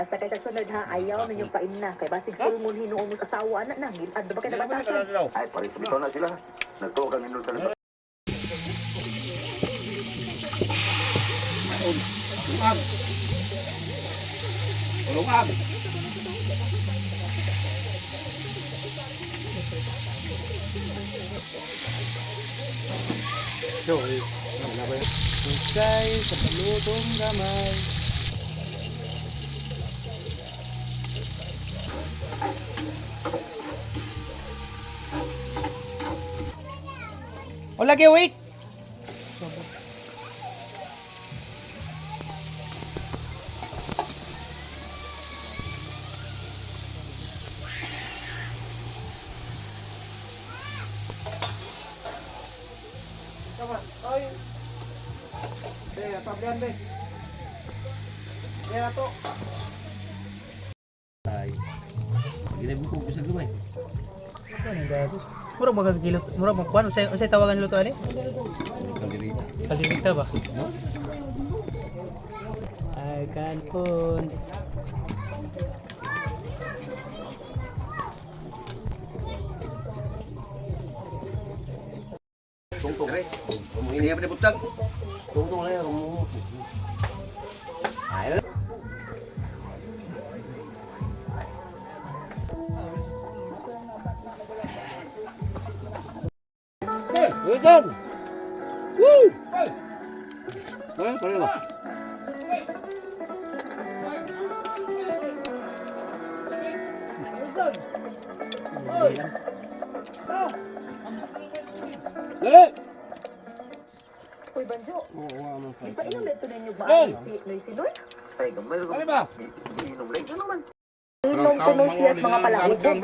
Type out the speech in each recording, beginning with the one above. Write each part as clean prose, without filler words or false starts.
Basta kay kasunod ha, ayaw ninyo pain na. Kay basig sulmon hinuon mo asawa anak na. Gilad ba kay nabatasan? Ay, parito na sila. Nagtuwa kang inul sa labas. Ulungan. So, wala ba yun? Husay sa palutong gamay. O lagi, wait! Oy. Deh, tabihan deh. Deh ato. Ay. Gila buko ko sa gamay. Murag magagilot, murag magkuan usay tawagan luto ani? Kalirita. Kalirita ba? Ay kanpon. Tungtong. Ini apa dia butang? Tungtong lah rumo. Ayo. Hujan. Woo. Boleh lah. Lele. Uy, Banjo. Oo, ano pa. Di pa inom dito ninyo ba? Hey! Si Noy? Ay, gamay ko. Ano ba? Inom lang. Ano man? Inom kuno siya mga palahubog.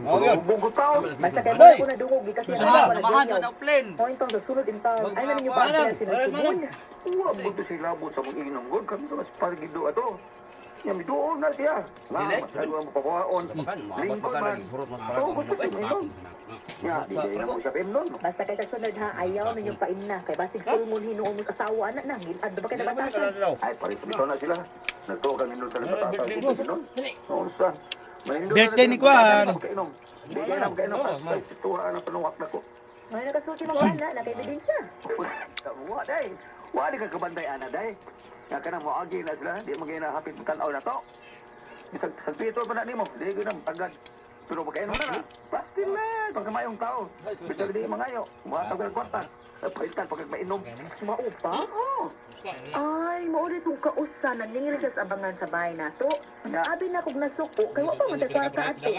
Oh, yun. bugo tao. Basta kay mga ko na dungog. Kasi Namahan sa dauplen. O itong sunod in town. Ay na ninyo ba? Manang, Sila sinusubon. Uwa, buto sila mo sa mga inom. God, kami ito mas parigido ato. Yan, may doon na siya. Masyado ang mapakuhaon. Lingkod man. Oo, gusto ko inom. Ya, di na mo siya pinom. Basta kay kasunod ha, ayaw ninyo pain na. Kay basig sulmon hinuon mo asawa anak na. Gilad ba kay nabatasan? Ay, parito na sila. Nagtuwa kang inul sa labas. Oo, saan? Birthday ni Kwan. Hindi ka na magkainom. Ay, tuwa na panuwak na ko. May nakasuti mo ba na? Nakaibidensya. Wa, day. Wa, di ka kabantay, ana, day. Nga ka na mo, agi na sila. Di magiging hapit magkanaw na to. Sa Twitter pa na ni mo. Di ko na tagad. Pero magkainom na na. Plastin na. Pagkamayong tao. Bisa di mangayo. Mga tagal kwarta. Paitan pag mainom. Maupa? Oo. Ay, maulit yung kausa na ningin siya sa abangan sa bahay na to. Abi na kong nasuko, kaya wala pa matagwata ato.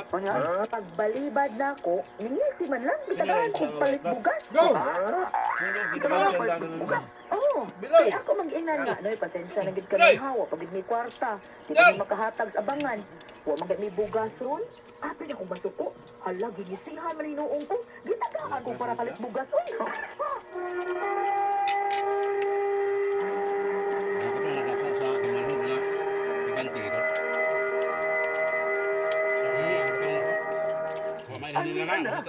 Pagbalibad na ako, ningin si man lang, bitagahan kong palit bugas. Bitagahan palit bugas. Oo, kaya ako mag-inan nga. Noy, pasensya na gid ka ng hawa, pag may kwarta. Di kami makahatag sa abangan. Wa magay may bugas ron. Abi na kong masuko. Hala, ginisihan man inuong ko. Gitagahan ko para palit bugas. Uy!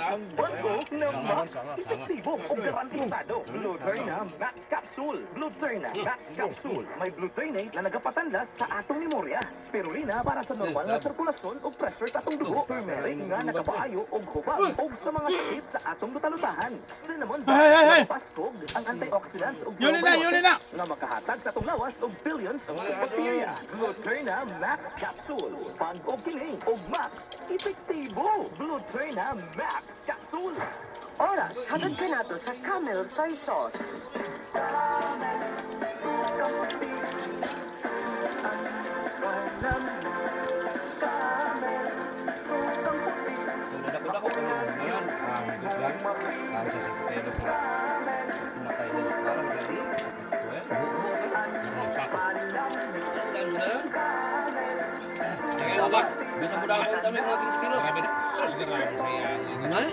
Ang bago na Max Epektibo o garantisado. Gluterna Max Capsule. Gluterna Max Capsule. May glutenate na nagapatanlas sa atong memorya. Spirulina para sa normal na sirkulasyon o pressure sa atong dugo. Turmeric nga nakapaayo o hubag o sa mga sakit sa atong lutalutahan. Cinnamon paskog ang antioxidants o probiotics nga makahatag sa atong lawas o billions of bacteria. Gluterna Max Capsule. Pag o kini o Max Epektibo. Gluterna Max Capsule. Oras, hagad ka na to sa Camel Soy Sauce. Dako-dako ko ngayon. Higit lang. Tao sa sekretero sa kumakay nila. Parang gani. Sako. Ano na? Lagay mo ba? Bisa mo dapat dami mga 15 kilo. Grabe na. Sus, grabe sayang. Nay.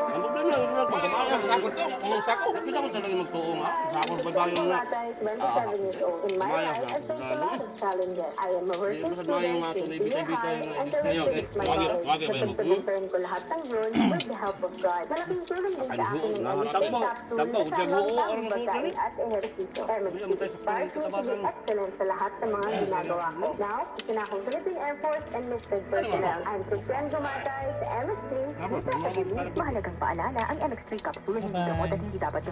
Ang problema yung mga pagkamayan. Ang sako to, ang sako. Kita ko talaga magtuong ha. Sako pa tayo na. In my Maya life, na. I've faced a lot of challenges. I am a working Hindi, masad mayo nga ito, student, may junior bitay-bitay high, nga, and bitay. trying to fix my Wagi, college. wagi ba yun? Napagtagumpayan ko lahat ng yun with the help of God. Malaking tulong din sa akin ng Tambo, MSC tambo, capsule tambo, na jago, tamang orang pagkain masusunod. at ehersisyo. MSC Hindi, matay sa inspires me to be katabasan. excellent sa lahat ng mga ginagawa ko. Now, isa na akong Philippine Air Force enlisted personnel. I'm Christian Gumatay sa MSC. Apa, Mahalagang paalala, ang MX3 capsule hindi gamot at hindi dapat